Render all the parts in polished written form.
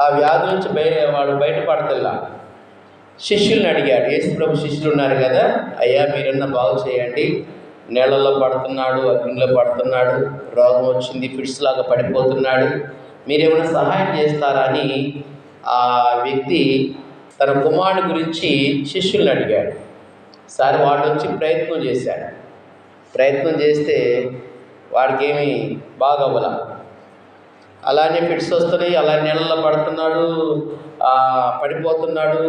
ఆ వ్యాధి నుంచి వాడు బయటపడతల్లా. శిష్యుల్ని అడిగాడు. యేసుప్రభు శిష్యులు ఉన్నారు కదా, అయ్యా మీరన్నా బాగు చేయండి, నీళ్ళల్లో పడుతున్నాడు, అగ్నిలో పడుతున్నాడు, రోగం వచ్చింది, ఫిట్స్ లాగా పడిపోతున్నాడు, మీరేమైనా సహాయం చేస్తారా అని ఆ వ్యక్తి తన కుమారుడి గురించి శిష్యుల్ని అడిగాడు. సరే వాడు వచ్చి ప్రయత్నం చేశాడు. ప్రయత్నం చేస్తే వాడికి ఏమీ బాగవ్వల. అలానే ఫిట్స్ వస్తున్నాయి, అలా నీళ్ళలో పడుతున్నాడు, పడిపోతున్నాడు.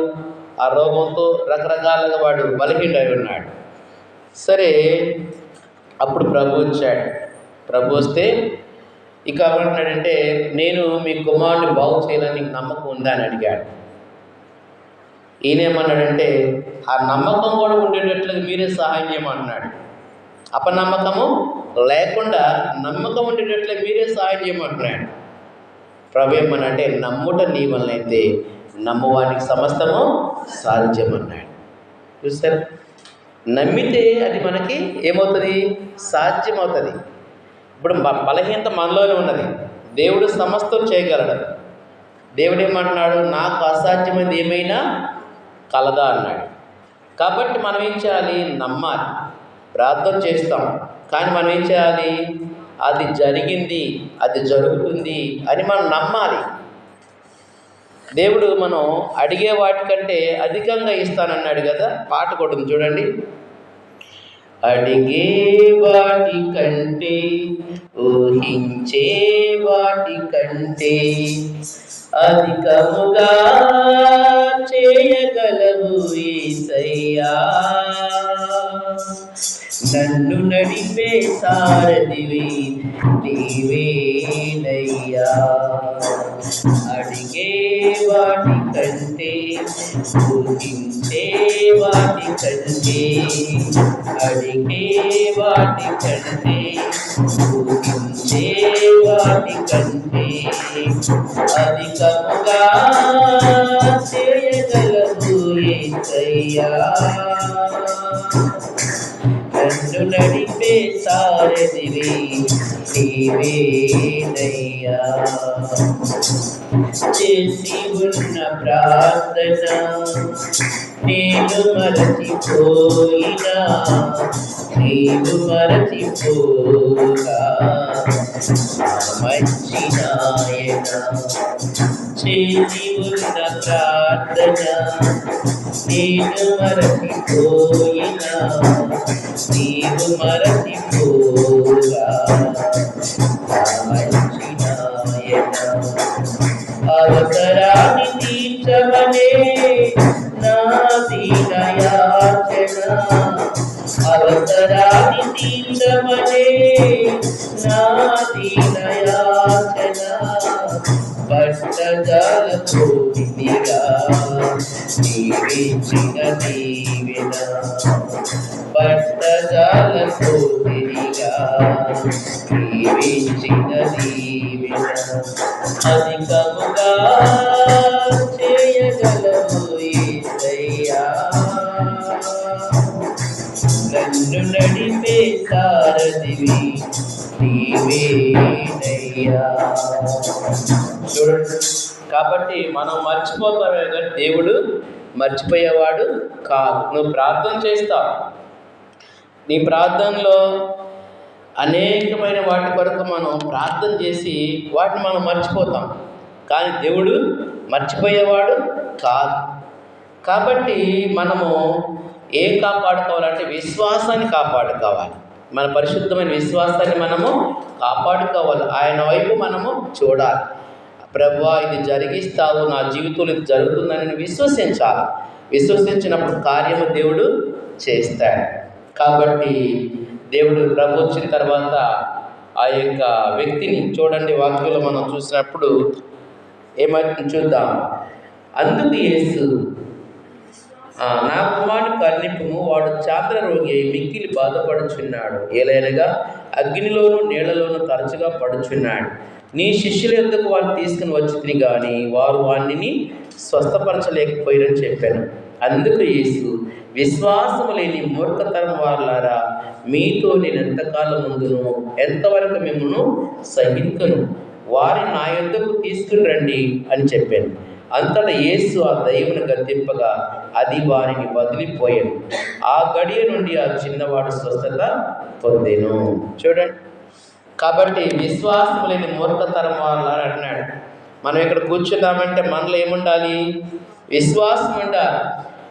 ఆ రోగంతో రకరకాలుగా వాడు బలహీనుడై ఉన్నాడు. సరే అప్పుడు ప్రభు వచ్చాడు. ప్రభు వస్తే ఇక ఏమంటున్నాడంటే, నేను మీ కుమారుని బాగు చేయాలని నీకు నమ్మకం ఉందా అని అడిగాడు. ఈయనేమన్నాడంటే, ఆ నమ్మకం కూడా ఉండేటట్లుగా మీరే సహాయం చేయమంటున్నాడు. అపనమ్మకము లేకుండా నమ్మకం ఉండేటట్లుగా మీరే సహాయం చేయమంటున్నాడు. ప్రభు ఏమనంటే, నమ్ముట నీ వలన అయితే నమ్మువానికి సమస్తము సాధ్యమన్నాడు. చూసారు, నమ్మితే అది మనకి ఏమవుతుంది, సాధ్యమవుతుంది. ఇప్పుడు బలహీనత మనలోనే ఉన్నది. దేవుడు సమస్తం చేయగలడు. దేవుడు ఏమంటున్నాడు, నాకు అసాధ్యమైనది ఏమైనా కలదా అన్నాడు. కాబట్టి మనం ఏం చేయాలి, నమ్మాలి. ప్రార్థన చేస్తాం, కానీ మనం ఏం చేయాలి, అది జరిగింది, అది జరుగుతుంది అని మనం నమ్మాలి. దేవుడు మనం అడిగే వాటికంటే అధికంగా ఇస్తానన్నాడు కదా. పాట కొడుతుంది చూడండి. అడిగే వాటి కంటే, ఊహించే వాటి కంటే అధికముగా చేయగలవు యేసయ్యా. నన్ను నడిపే సారథివి నీవేనయ్యా. అడిగే వాటి కంటే, ఊహించే వాటి కంటే, అడిగే వాటి కంటే, ఊహించే వాటి కంటే అధికముగా చేయగలవు యేసయ్యా. నన్ను నడిపే సారథివి నీవేనయ్యా. చేసి ఉన్న ప్రార్థన నేను మరచిపోయినా, నీవు మరచిపోగా మంచి నాయన. చేసి ఉన్న ప్రార్థన నేను మరచిపోయినా, నీవు మరచిపోగా మంచి నాయన. అవసరాన్ని తీర్చమనే నా దీనయాచన, అవసరాన్ని తీర్చమనే నా దీనయాచన. పట్టజాలతో నిగా నీవిచ్చిన దీవెన, పట్టజాలతో నిగా నీవిచ్చిన దీవెన అధికముగా చేయగలవు యేసయ్యా. నన్ను నడిపే సారథివి నీవేనయ్యా. చూడండి, కాబట్టి మనం మర్చిపోతామే కానీ దేవుడు మర్చిపోయేవాడు కాదు. నువ్వు ప్రార్థన చేస్తావు, నీ ప్రార్థనలో అనేకమైన వాటి కొరకు మనం ప్రార్థన చేసి వాటిని మనం మర్చిపోతాం, కానీ దేవుడు మర్చిపోయేవాడు కాదు. కాబట్టి మనము ఏం కాపాడుకోవాలంటే విశ్వాసాన్ని కాపాడుకోవాలి. మన పరిశుద్ధమైన విశ్వాసాన్ని మనము కాపాడుకోవాలి. ఆయన వైపు మనము చూడాలి. ప్రభువా ఇది జరిగిస్తావు, నా జీవితంలో ఇది జరుగుతుందని విశ్వసించాలి. విశ్వసించినప్పుడు కార్యము దేవుడు చేస్తాడు. కాబట్టి దేవుడు ప్రభు వచ్చిన తర్వాత ఆ యొక్క వ్యక్తిని చూడండి, వాక్యంలో మనం చూసినప్పుడు ఏమైతే చూద్దాం. అందుకు యేసు, నా కుమారుని కరుణింపుము, వాడు చాంద్ర రోగి అయి మిక్కిలి బాధపడుచున్నాడు, ఏలైనగా అగ్నిలోను నీళ్లలోను తరచుగా పడుచున్నాడు. నీ శిష్యుల యొద్దకు వాడిని తీసుకుని వచ్చింది కానీ వారు వాణ్ణి స్వస్థపరచలేకపోయారని చెప్పాను. అందుకు యేసు, విశ్వాసము లేని మూర్ఖతరం వారులారా, మీతో నేను ఎంతకాలం ముందును, ఎంతవరకు మిమ్మల్ని సహింతును. వారిని నా యొద్దకు తీసుకుని రండి అని చెప్పాను. అంతటా యేసు ఆ దయ్యమును గద్దింపగా అది వారిని వదిలిపోయాను. ఆ గడియ నుండి ఆ చిన్నవాడు స్వస్థత పొందెను. చూడండి, కాబట్టి విశ్వాసం లేని మూర్ఖతరం వాళ్ళ అన్నాడు. మనం ఇక్కడ కూర్చున్నామంటే మనలో ఏముండాలి? విశ్వాసం ఉండాలి.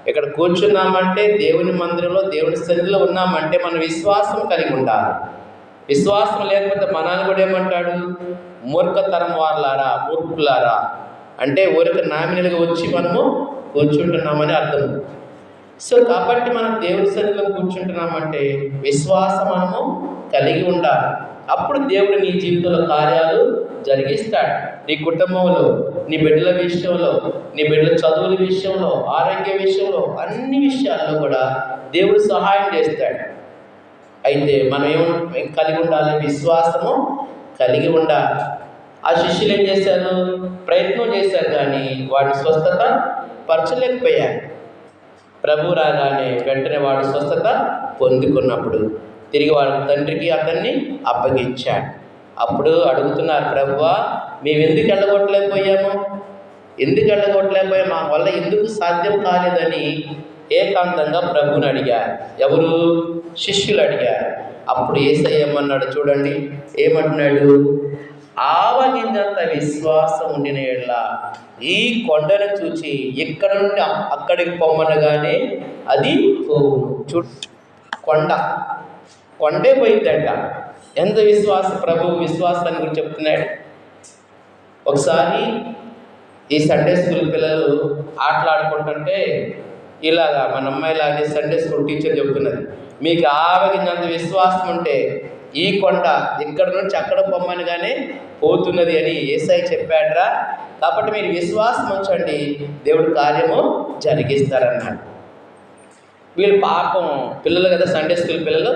ఇక్కడ కూర్చున్నామంటే దేవుని మందిరంలో దేవుని సన్నిధిలో ఉన్నామంటే మనం విశ్వాసం కలిగి ఉండాలి. విశ్వాసం లేకపోతే మనల్ని కూడా ఏమంటాడు? మూర్ఖతరం వాళ్ళారా, మూర్ఖులారా అంటే ఊరికి నామినలుగా వచ్చి మనము కూర్చుంటున్నామని అర్థం. సో కాబట్టి మనం దేవుని సన్నిధిలో కూర్చుంటున్నామంటే విశ్వాసం మనము కలిగి ఉండాలి. అప్పుడు దేవుడు నీ జీవితంలో కార్యాలు జరిగిస్తాడు. నీ కుటుంబంలో, నీ బిడ్డల విషయంలో, నీ బిడ్డల చదువుల విషయంలో, ఆరోగ్య విషయంలో, అన్ని విషయాల్లో కూడా దేవుడు సహాయం చేస్తాడు. అయితే మనం ఏం కలిగి ఉండాలి? విశ్వాసము కలిగి ఉండాలి. ఆ శిష్యులు ఏం చేశారు? ప్రయత్నం చేశారు, కానీ వాడిని స్వస్థత పరచలేకపోయారు. ప్రభు రాగానే వెంటనే వాడు స్వస్థత పొందుకున్నప్పుడు తిరిగి వాడి తండ్రికి అతన్ని అప్పగించాడు. అప్పుడు అడుగుతున్నారు, ప్రభువా మేము ఎందుకు వెళ్ళగొట్టలేకపోయాము? మా వల్ల ఎందుకు సాధ్యం కాలేదని ఏకాంతంగా ప్రభుని అడిగారు. ఎవరు? శిష్యులు అడిగారు. అప్పుడు యేసయ్య ఏమన్నాడు చూడండి, ఏమంటున్నాడు? ఆవగింజంత విశ్వాసం ఉండిన యెడల ఈ కొండను చూచి ఇక్కడ నుండి అక్కడికి పొమ్మనగానే అది పోవును. కొండే పోయిందంట. ఎంత విశ్వాసం! ప్రభు విశ్వాసాన్ని గురించి చెప్తున్నాడు. ఒకసారి ఈ సండే స్కూల్ పిల్లలు ఆటలాడుకుంటుంటే ఇలాగా మన అమ్మాయిలాగే సండే స్కూల్ టీచర్ చెప్తున్నది, మీకు ఆవగింజంత విశ్వాసం ఉంటే ఈ కొండ ఇక్కడ నుంచి అక్కడ పొమ్మనగానే పోతున్నది అని యేసయ్య చెప్పాడురా. కాబట్టి మీరు విశ్వాసం ఉంచండి, దేవుడు కార్యము జరిగిస్తారన్నాడు. వీళ్ళు పాపం పిల్లలు కదా, సండే స్కూల్ పిల్లలు